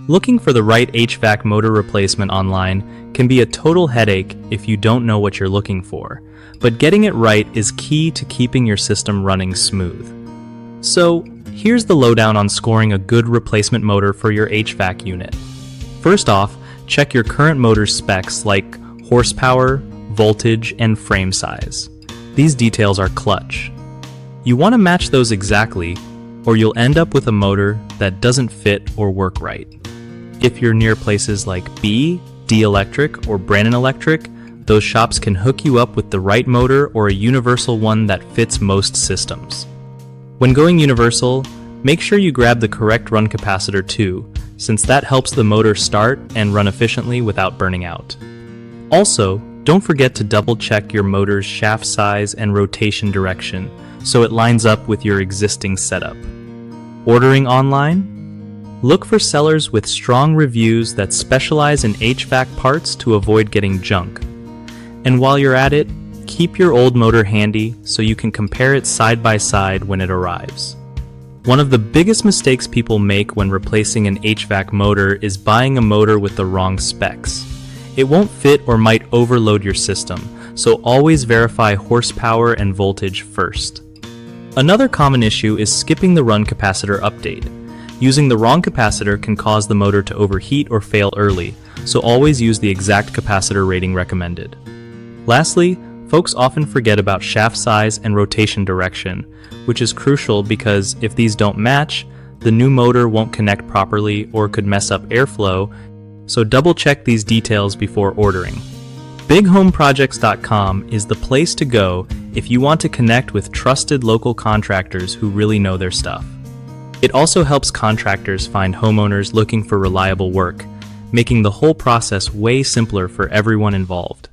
Looking for the right HVAC motor replacement online can be a total headache if you don't know what you're looking for, but getting it right is key to keeping your system running smooth. So, here's the lowdown on scoring a good replacement motor for your HVAC unit. First off, check your current motor specs like horsepower, voltage, and frame size. These details are clutch. You want to match those exactly, or you'll end up with a motor that doesn't fit or work right. If you're near places like B&D Electric or Brannon Electric, those shops can hook you up with the right motor or a universal one that fits most systems. When going universal, make sure you grab the correct run capacitor too, since that helps the motor start and run efficiently without burning out. Also, don't forget to double check your motor's shaft size and rotation direction so it lines up with your existing setup. Ordering online? Look for sellers with strong reviews that specialize in HVAC parts to avoid getting junk. And while you're at it, keep your old motor handy so you can compare it side by side when it arrives. One of the biggest mistakes people make when replacing an HVAC motor is buying a motor with the wrong specs. It won't fit or might overload your system, so always verify horsepower and voltage first. Another common issue is skipping the run capacitor update. Using the wrong capacitor can cause the motor to overheat or fail early, so always use the exact capacitor rating recommended. Lastly, folks often forget about shaft size and rotation direction, which is crucial because if these don't match, the new motor won't connect properly or could mess up airflow, so double check these details before ordering. BigHomeProjects.com is the place to go if you want to connect with trusted local contractors who really know their stuff. It also helps contractors find homeowners looking for reliable work, making the whole process way simpler for everyone involved.